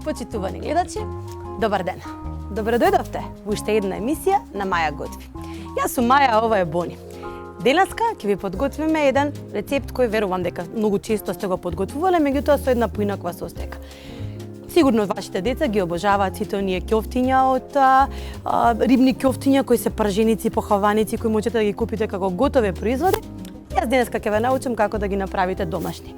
Почитувани гледачи, добар ден. Добро дојдовте во уште една емисија на Маја готви. Јас сум Маја, ова е Бони. Денеска ќе ви подготвиме еден рецепт кој верувам дека многу често сте го подготвувале, меѓутоа со една поинаква состојка. Сигурно вашите деца ги обожаваат сите оние ќофтиња од рибни ќофтиња кои се прженици, похаваници кои можете да ги купите како готови производи. Јас денеска ќе ве научам како да ги направите домашни.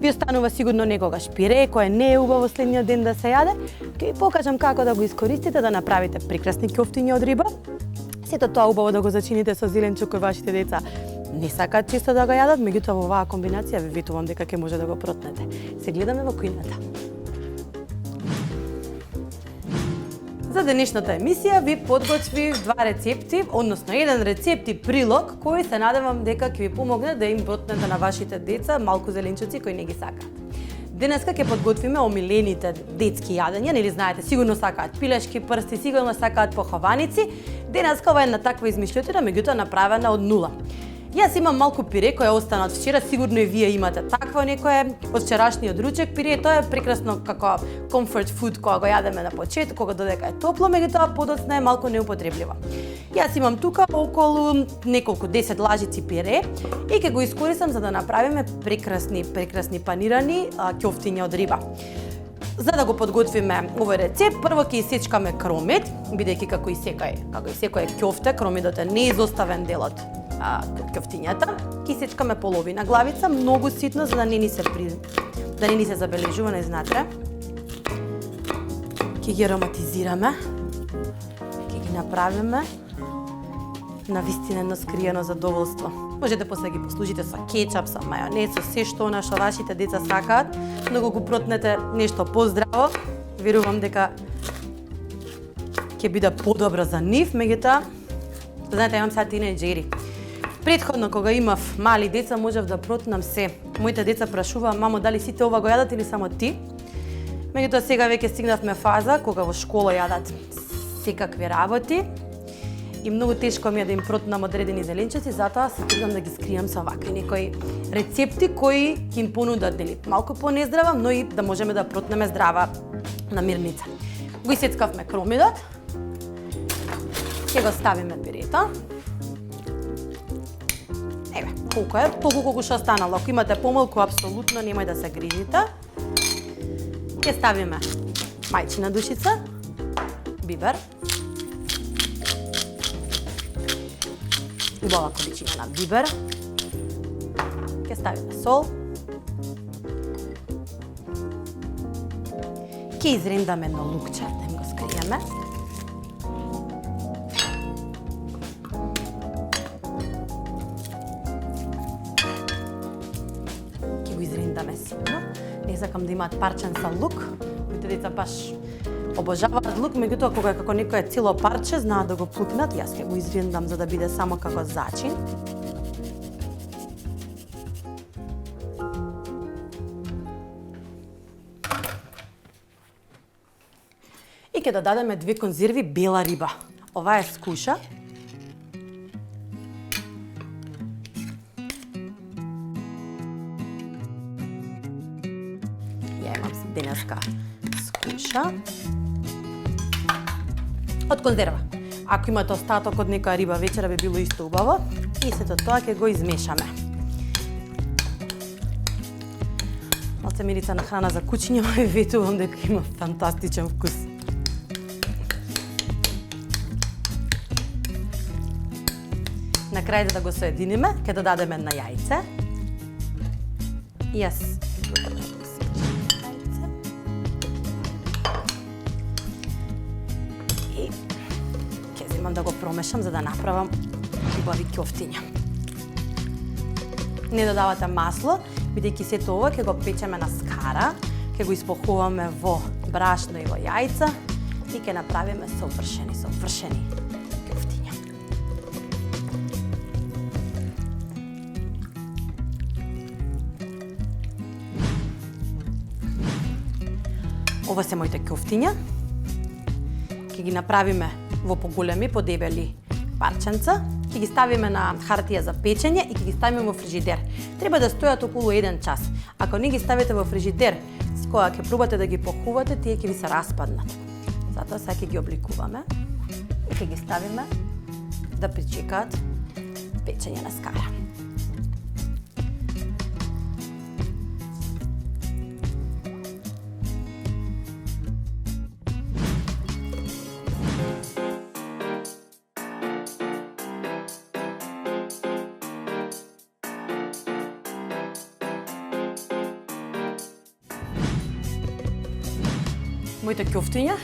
Ви останува сигурно некогаш пире, кое не е убаво следниот ден да се јаде. Ќе ви покажам како да го искористите да направите прекрасни ќофтиња од риба. Сето тоа убаво да го зачините со зеленчук кој вашите деца не сакаат често да го јадат, меѓутоа во оваа комбинација ви ветувам дека ќе може да го протнете. Се гледаме во кујната. За денешната емисија ви подготвив два рецепти, односно еден рецепт и прилог кој се надевам дека ќе ви помогне да им протнете на вашите деца малку зеленчуци кои не ги сакаат. Денеска ќе подготвиме омилените детски јадења, нели знаете, сигурно сакаат пилешки прсти, сигурно сакаат похаваници. Денеска ова е една таква измишлјотина, меѓутоа направена од нула. Јас имам малку пире која остана од вчера, сигурно и вие имате такво некое од вчерашниот ручек пире. Тоа е прекрасно како comfort food кога го јадеме на почеток, кога додека е топло, меѓутоа подоцна е малку неупотреблива. Јас имам тука околу неколку 10 лажици пире и ќе го искористам за да направиме прекрасни панирани ќофтиња од риба. За да го подготвиме овој рецепт, прво ќе исечкаме кромит, бидејќи како и секој ќофте, кромидот е неизоставен дел од ќофтињата. Ќе исечкаме половина главица, многу ситно за да не ни се забележува наизнатре. Ќе ги ароматизираме, ќе ги направиме на вистина едно скриено задоволство. Можете после да ги послужите со кетчап, со мајонез, со се што она што вашите деца сакаат, но го протнете нешто поздраво. Верувам дека ќе биде подобро за нив, меѓутоа, знаете, имам сега тинејџери. Претходно, кога имав мали деца, можев да протнам се. Моите деца прашуваа: мамо, дали сите ова го јадат или само ти? Меѓутоа, сега веќе стигнавме фаза кога во школа јадат секакви работи и многу тешко ми е да им протнам одредени зеленчуци, затоа се трудам да ги скријам со вакви некои рецепти кои ќе им понудат нели малку понездрава, но и да можеме да протнеме здрава намирница. Го исецкавме кромидот. Ќе го ставиме пирето. Еве, колку е, толку колку што останало. Ако имате помалку, апсолутно немај да се грижите. Ќе ставиме мајчина душица, бибер, убава количина на бибер, ќе ставиме сол, ќе изрендаме едно лукче, да им го скриеме. Изрендаме ситно. Не сакам да имаат парчен со лук. Моите деца баш обожаваат лук, меѓутоа кога како некое цело парче знаат да го плукнат, јас ќе го изрендам за да биде само како зачин. И ќе додадеме 2 конзерви бела риба. Ова е скуша. Денеска скуша од конзерва. Ако имате остаток од некоја риба вечера би било исто убаво. И сето тоа ќе го измешаме. Малце мирица на храна за кучиња, ме ветувам дека има фантастичен вкус. На крај да го соединиме, ќе додадеме една јајце. И јас да го промешам за да направам убави ќофтиња. Не додавате масло, бидејќи сето ова ќе го печеме на скара, ќе го испохуваме во брашно и во јајца и ќе направиме совршени ќофтиња. Ова се моите ќофтиња. Ќе ги направиме во поголеми, подебели парченца, ќе ги ставиме на хартија за печење и ќе ги ставиме во фрижидер. Треба да стојат околу 1 час. Ако не ги ставите во фрижидер, кога ќе пробате да ги похувате, тие ќе ви се распаднат. Затоа сега ќе ги обликуваме и ќе ги ставиме да причекаат печење на скара. Моите ќофтиња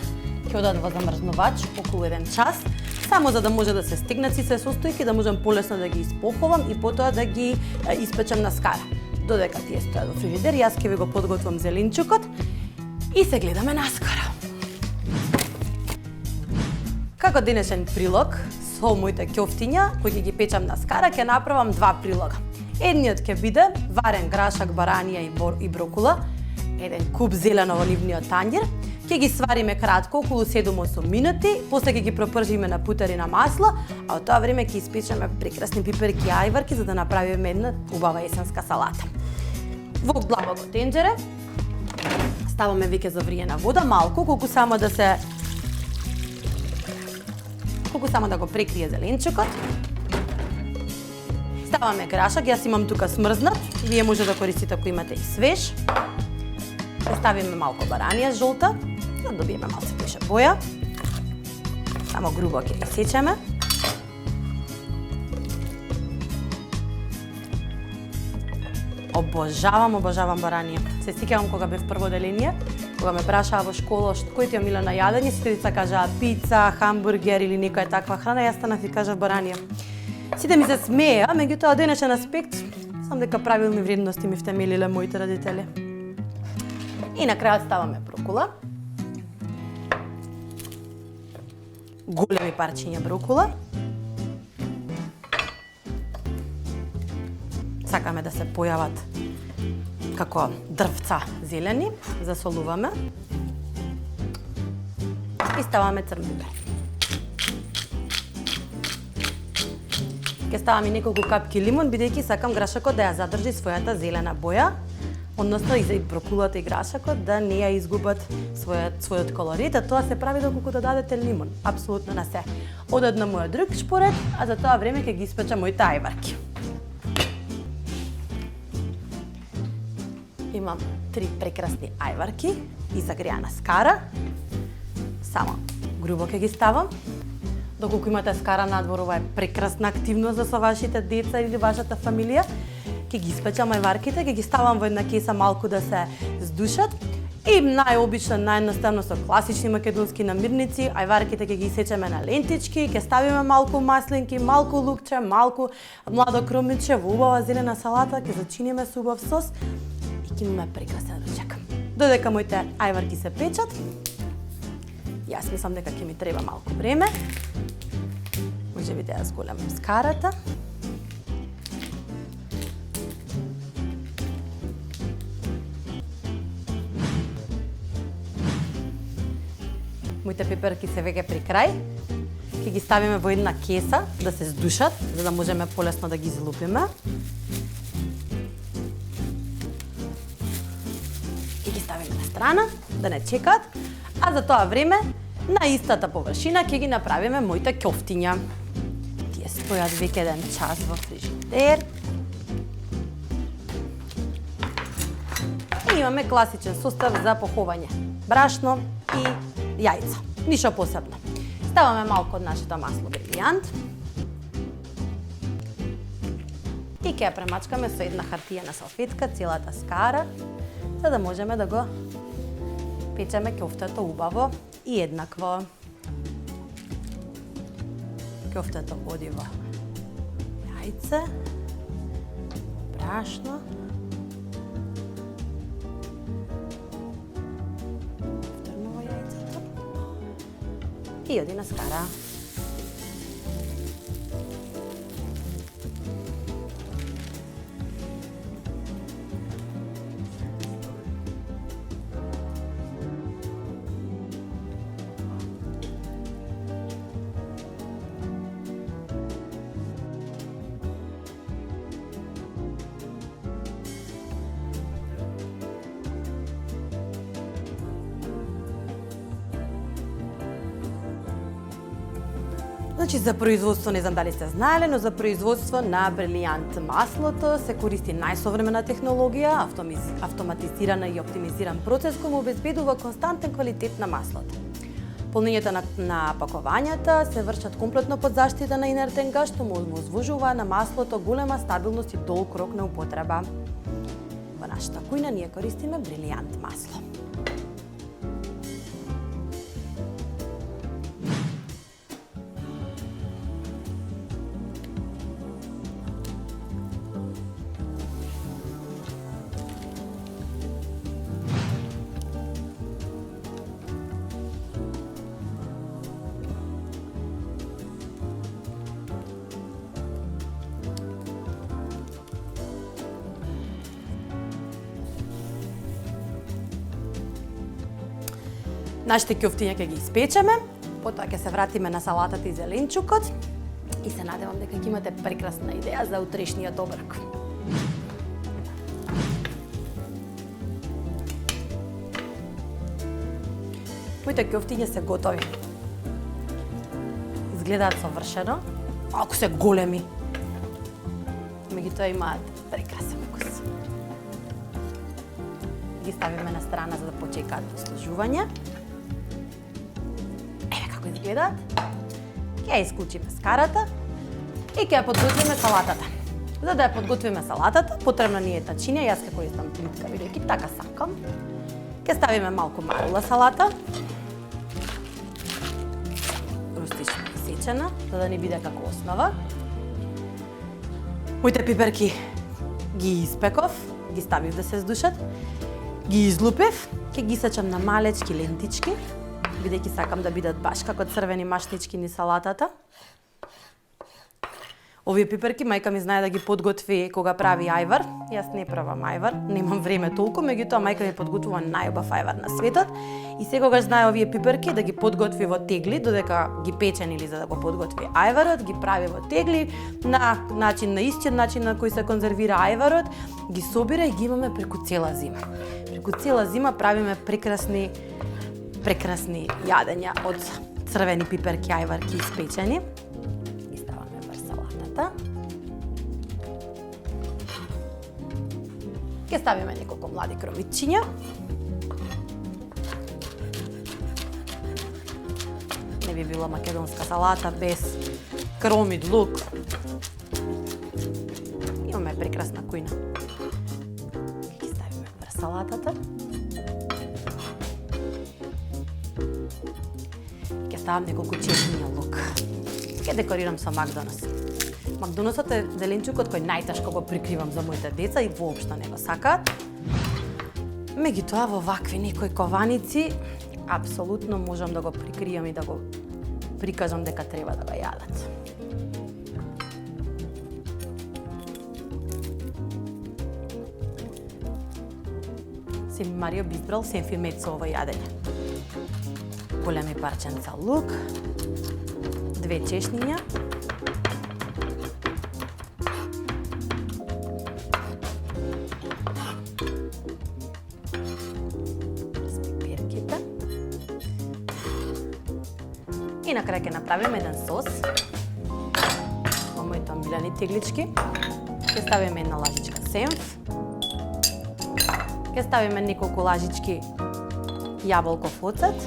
ќе одат во замрзнувач околу 1 час, само за да може да се стегнат сите состојки, да можам полесно да ги испохувам и потоа да ги испечам на скара. Додека тие стојат во фрижидер, јас ќе ви го подготвам зеленчукот и се гледаме наскоро. Како денешен прилог со моите ќофтиња кои ќе ги печам на скара, ќе направам два прилога. Едниот ќе биде варен грашак, баранија и брокула, еден куп зелено во нивниот танџер. Ќе ги свариме кратко, околу 7-8 минути, после ќе ги пропржиме на путари на масло, а од тоа време ќе испечеме прекрасни пиперки и ајварки за да направиме една убава есенска салата. Во длабоко тенџере ставаме веќе завриена вода, малку, колку само да го прекрие зеленчукот. Ставаме грашак, јас имам тука смрзнат, вие може да користите ако имате и свеж. Ќе ставиме малку баранија жолта, да добиеме малку поише боја. Само грубо ќе ги сечеме. Обожавам баранија. Се сеќавам кога бев прво оделение, кога ме прашаа во школа кој ти е милена јадење, сите деца кажаа пица, хамбургер или некоја таква храна, јас станав и кажав баранија. Сите ми се смееа, меѓутоа од денешен аспект, сам дека правилни вредности ми втемелиле моите родители. И на крајот ставаме брокула. Големи парчиња брокула. Сакаме да се појават како дрвца зелени, засолуваме. И ставаме црн пипер. Ќе ставам и неколку капки лимон, бидејќи сакам грашакот да ја задржи својата зелена боја, односно и брокулата и грашакот да не ја изгубат својот колорит, а тоа се прави доколку додадете лимон, апсолутно на се. Одат на мојот друг шпоред, а за тоа време ќе ги испечам моите ајварки. Имам 3 прекрасни ајварки и загреана скара. Само грубо ќе ги ставам. Доколку имате скара надвор, ова е прекрасна активност за со вашите деца или вашата фамилија. Ќе ги испечам ајварките, ќе ги ставам во една кеса малку да се здушат и најобично, наједноставно со класични македонски намирници, ајварките ќе ги исечеме на лентички, ќе ставиме малку маслинки, малку лукче, малку младо кромиче во убава зелена салата, ќе зачиниме со убав сос и ќе имаме прекрасен ручек. Додека моите ајварки се печат, јас мислам дека ќе ми треба малку време. Може би да ја зголемам скарата. Моите пиперки се веќе при крај. Ќе ги ставиме во една кеса да се здушат, за да можеме полесно да ги излупиме. И ги ставиме на страна, да не чекаат. А за тоа време, на истата површина ќе ги направиме моите ќофтиња. Тие стојат веќе 1 час во фрижидер. И имаме класичен состав за поховање. Брашно и јајца. Ништо посебно. Ставаме малку од нашето масло брилијант. И ќе ја премачкаме со една хартиена салфетка целата скара, за да можеме да го печеме ќофтето убаво и еднакво. Ќофтето оди во јајце, брашно, втрнува јајцето и оди на скара. Значи за производство, не знам дали сте знаеле, но за производство на брилијант маслото се користи најсовремена технологија, автоматизирана и оптимизиран процес кој му обезбедува константен квалитет на маслото. Полнењето на пакувањата се вршат комплетно под заштита на инертен газ, што му озвужува на маслото голема стабилност и долг рок на употреба. Во нашата кујна ние користиме брилијант масло. Нашите ќофтиња ќе ги испечеме, потоа ќе се вратиме на салатата и зеленчукот и се надевам дека ќе имате прекрасна идеја за утрешниот оброк. Моите ќофтиња се готови. Изгледаат совршено, малку се големи. Меѓутоа имаат прекрасен укус. Ги ставиме на страна за да почекаат до служување. Изгледаат. Ќе ја исклучиме скарата и ќе ја подготвиме салатата. За да ја подготвиме салатата, потребна ни е начинја, јас ќе користам плитка, бидејќи така сакам. Ќе ставиме малку марула салата. Рустично посечена, за да ни биде како основа. Моите пиперки ги испеков, ги ставив да се здушат. Ги излупив, ќе ги сечам на малечки лентички, бидејќи сакам да бидат баш како црвени машнички ни салатата. Овие пиперки мајка ми знае да ги подготви кога прави ајвар. Јас не правам ајвар, немам време толку, меѓутоа мајка ми подготвува најубав ајвар на светот и секогаш знае овие пиперки да ги подготви во тегли, додека ги пече или за да го подготви ајварот, ги прави во тегли на истиот начин на кој се конзервира ајварот, ги собира и ги имаме преку цела зима. Преку цела зима правиме прекрасни јадења од црвени пиперки ајварки испечени. Ги ставаме врз салатата. Ќе ставиме неколку млади кромичиња. Не би била македонска салата без кромит, лук. Имаме прекрасна кујна. Ги ставиме врз салатата. Ставам неколку чешниња лук. Ќе декорирам со Макдонос. Макдоносот е зеленчукот кој најтешко го прикривам за моите деца и воопшто не го сакаат. Меѓутоа во вакви некои кованици апсолутно можам да го прикријам и да го прикажам дека треба да го јадат. Син Марио би избрал сенфи мед со ова јадење. Големи парченца лук, 2 чешниња, пиперките и на крај ќе направиме еден сос. Во моите омилени теглички ќе ставиме една лажичка сенф, ќе ставиме неколку лажички јаболков оцет,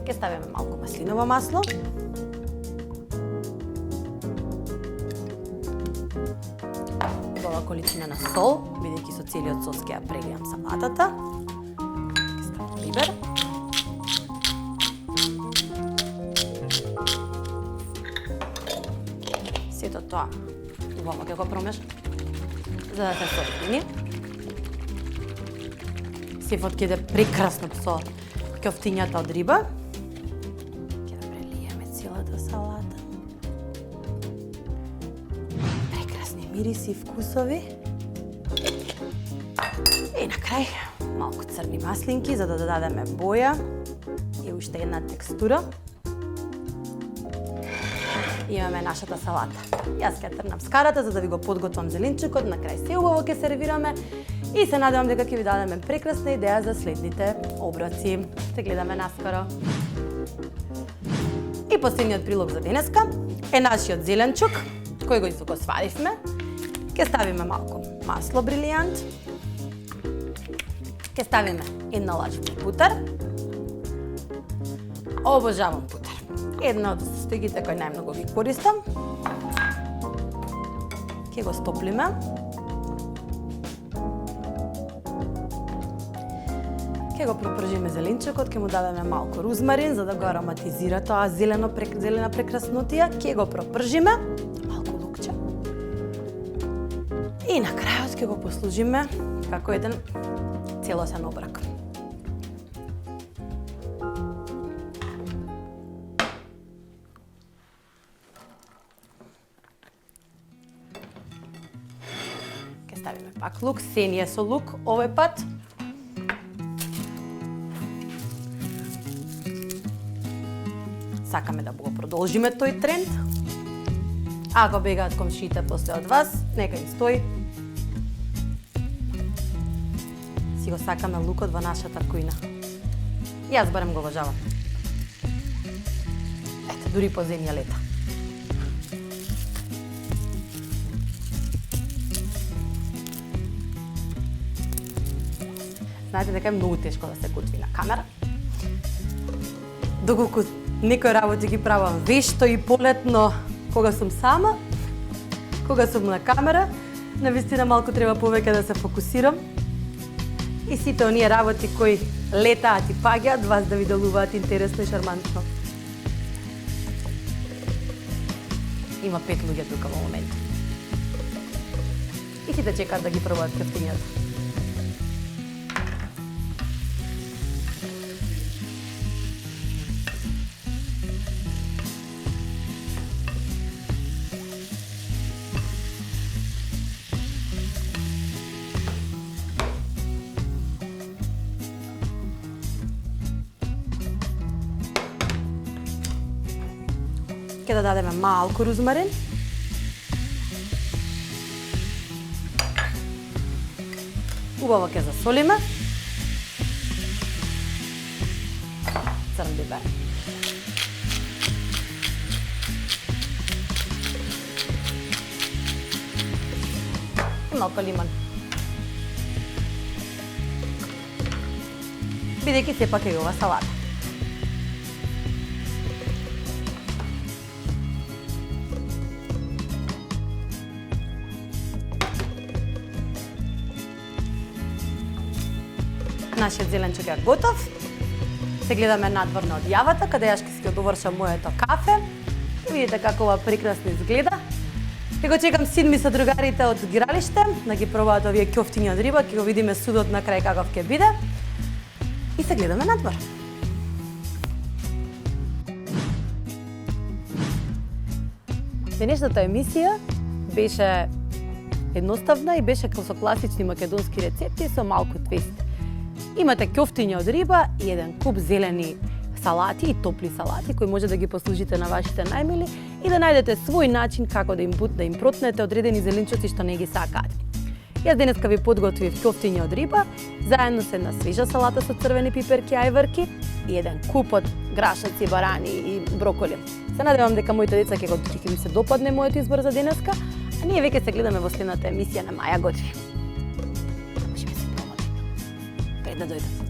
ќе ставиме малку маслиново масло. Убава количина на сол, бидејќи со целиот сос ќе ја прелијам салатата. Ќе ставам бибер. Сето тоа убаво ќе го промешам, за да се соедини. Сефот ќе иде прекрасно со ќофтињата од риба. Салата. Прекрасни мириси и вкусови. И на крај малку црни маслинки за да дадеме боја и уште една текстура. Имаме нашата салата. Јас ќе трнам скарата за да ви го подготвам зеленчукот, на крај се убаво ќе сервираме и се надевам дека ќе ви дадеме прекрасна идеја за следните оброци. Се гледаме наскоро. И последниот прилог за денеска е нашиот зеленчук, кој го свадивме. Ќе ставиме малку масло брилијант. Ќе ставиме една лажица путар. Обожавам путар. Една од состојките кои најмногу ги користам. Ќе го стоплиме. Ќе го пропржиме зеленчукот, ќе му дадеме малку рузмарин за да го ароматизира тоа зелена прекраснотија. Ќе го пропржиме, малку лукче. И на крајот ќе го послужиме како еден целосен оброк. Ќе ставиме пак лук, сенје со лук овој пат. Сакаме да го продолжиме тој тренд. Ако бегаат комшиите после од вас, нека им стои. Си го сакаме лукот во нашата кујна. Јас барем го обожавам. Ете, дури по земја лета. Знаете дека е многу тешко да се готви на камера. Доколку некои работи ги правам вешто и полетно кога сум сама, кога сум на камера, навистина малку треба повеќе да се фокусирам. И сите оние работи кои летаат и паѓаат, вас да ви делуваат интересно и шармантно. Има 5 луѓе тука во моментот. И сите чекаат да ги пробаат кефтињата. Ќе да дадеме малку рузмарин. Убаво ќе засолиме. Црн бибер. И малку лимон. Бидејќи сепак е ова салата. Нашиот зеленчук е готов. Се гледаме надворно од јавата, каде јас ќе си довршам моето кафе. Видите како ова прекрасно изгледа. Ќе го чекам син ми со другарите од игралиште, да ги пробаат овие ќофтиња од риба, ќе го видиме судот на крај каков ќе биде. И се гледаме надвор. Денешната емисија беше едноставна и беше со класични македонски рецепти со малку твист. Имате ќофтиња од риба и еден куп зелени салати и топли салати кои може да ги послужите на вашите најмили и да најдете свој начин како да им протнете одредени зеленчуци што не ги сакаат. Јас денеска ви подготвив ќофтиња од риба, заедно со една свежа салата со црвени пиперки, ајварки и еден куп од грашаци, барани и броколи. Се надевам дека моите деца ќе ви се допадне мојот избор за денеска, а ние веќе се гледаме во следната емисија на Маја готви. Да дојдат.